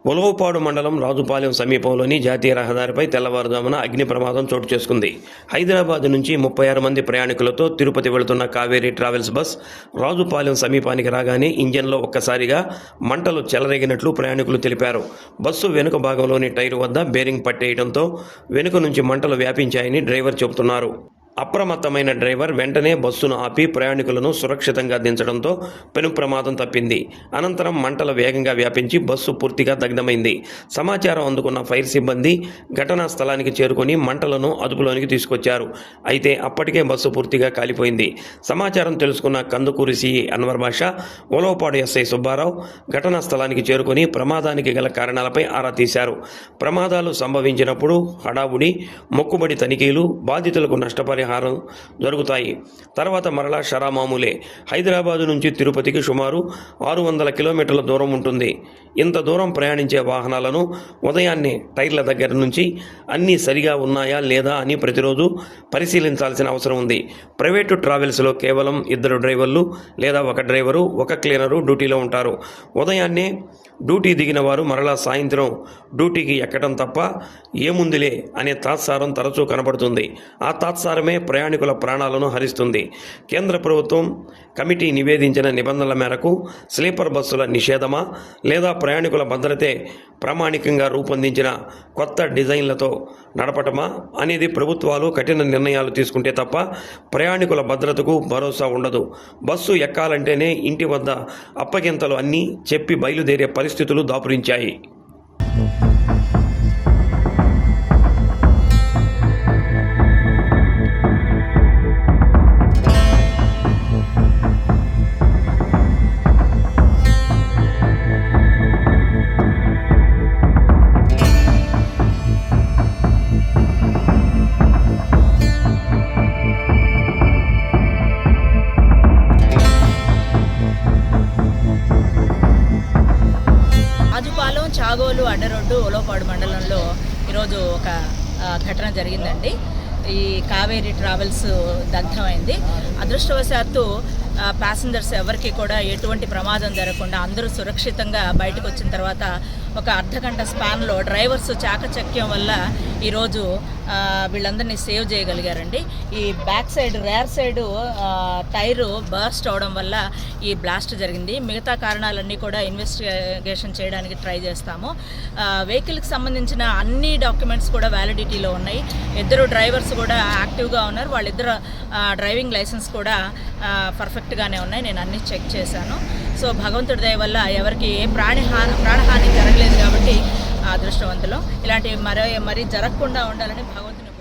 ఉలవపాడు మండలం రాజుపాలెం సమీపంలోని జాతీయ రహదారిపై తెల్లవారుజామున అగ్ని ప్రమాదం చోటు చేసుకుంది. హైదరాబాద్ నుంచి 36 మంది ప్రయాణికులతో తిరుపతి వెళుతున్న కావేరీ ట్రావెల్స్ బస్ రాజుపాలెం సమీపానికి రాగానే ఇంజన్లో ఒక్కసారిగా మంటలు చెలరేగినట్లు ప్రయాణికులు తెలిపారు. బస్సు వెనుక భాగంలోని టైరు వద్ద బేరింగ్ పట్టేయడంతో వెనుక నుంచి మంటలు వ్యాపించాయని డ్రైవర్ చెబుతున్నారు. అప్రమత్తమైన డ్రైవర్ వెంటనే బస్సును ఆపి ప్రయాణికులను సురక్షితంగా దించడంతో పెను ప్రమాదం తప్పింది. అనంతరం మంటలు వేగంగా వ్యాపించి బస్సు పూర్తిగా దగ్ధమైంది. సమాచారం అందుకున్న ఫైర్ సిబ్బంది ఘటనా స్థలానికి చేరుకొని మంటలను అదుపులోనికి తీసుకొచ్చారు. అయితే అప్పటికే బస్సు పూర్తిగా కాలిపోయింది. సమాచారం తెలుసుకున్న కందుకూరి సిఐ అన్వర్ బాషా, ఉలవపాడు ఎస్ఐ సుబ్బారావు ఘటనా స్థలానికి చేరుకొని ప్రమాదానికి గల కారణాలపై ఆరా తీశారు. ప్రమాదాలు సంభవించినప్పుడు హడావుడి, మొక్కుబడి తనిఖీలు, బాధితులకు నష్టపరిహారం జరుగుతాయి. తర్వాత మరలా షరామామూలే. హైదరాబాదు నుంచి తిరుపతికి సుమారు 600 కిలోమీటర్ల దూరం ఉంటుంది. ఇంత దూరం ప్రయాణించే వాహనాలను ఉదయాన్నే టైర్ల దగ్గర నుంచి అన్నీ సరిగా ఉన్నాయా లేదా అని ప్రతిరోజు పరిశీలించాల్సిన అవసరం ఉంది. ప్రైవేటు ట్రావెల్స్లో కేవలం 2 డ్రైవర్లు లేదా 1 డ్రైవరు, 1 క్లీనరు డ్యూటీలో ఉంటారు. ఉదయాన్నే డ్యూటీ దిగిన వారు మరలా సాయంత్రం డ్యూటీకి ఎక్కడం తప్ప ఏముందిలే అనే తాత్సారం తరచూ కనబడుతుంది. ఆ తాత్సారమే ప్రయాణికుల ప్రాణాలను హరిస్తుంది. కేంద్ర ప్రభుత్వం కమిటీ నివేదించిన నిబంధనల మేరకు స్లీపర్ బస్సుల నిషేధమా లేదా ప్రయాణికుల భద్రతే ప్రామాణికంగా రూపొందించిన కొత్త డిజైన్లతో నడపటమా అనేది ప్రభుత్వాలు కఠిన నిర్ణయాలు తీసుకుంటే తప్ప ప్రయాణికుల భద్రతకు భరోసా ఉండదు. బస్సు ఎక్కాలంటేనే ఇంటి వద్ద అప్పగింతలు అన్నీ చెప్పి బయలుదేరే పరిస్థితులు దాపురించాయి. రాజుపాలెం చాగోలు అడ్డరోడ్డు ఉలవపాడు మండలంలో ఈరోజు ఒక ఘటన జరిగిందండి. ఈ కావేరీ ట్రావెల్స్ దగ్ధమైంది. అదృష్టవశాత్తు ప్యాసింజర్స్ ఎవరికి కూడా ఎటువంటి ప్రమాదం జరగకుండా అందరూ సురక్షితంగా బయటకు వచ్చిన తర్వాత ఒక అర్ధగంట స్పాన్లో డ్రైవర్స్ చాకచక్యం వల్ల ఈరోజు వీళ్ళందరినీ సేవ్ చేయగలిగారండి. ఈ back side rare side tyre burst అవడం వల్ల ఈ బ్లాస్ట్ జరిగింది. మిగతా కారణాలన్నీ కూడా ఇన్వెస్టిగేషన్ చేయడానికి ట్రై చేస్తాము. వెహికల్కి సంబంధించిన అన్ని డాక్యుమెంట్స్ కూడా వ్యాలిడిటీలో ఉన్నాయి. 2 డ్రైవర్స్ కూడా యాక్టివ్గా ఉన్నారు. వాళ్ళిద్దరు డ్రైవింగ్ లైసెన్స్ కూడా పర్ఫెక్ట్గానే ఉన్నాయి. నేను అన్నీ చెక్ చేశాను. సో భగవంతుడి దయ వల్ల ఎవరికి ఏ ప్రాణహాని జరగలేదు కాబట్టి అదృష్టవంతులు. ఇలాంటివి మరీ జరగకుండా ఉండాలని భగవంతుని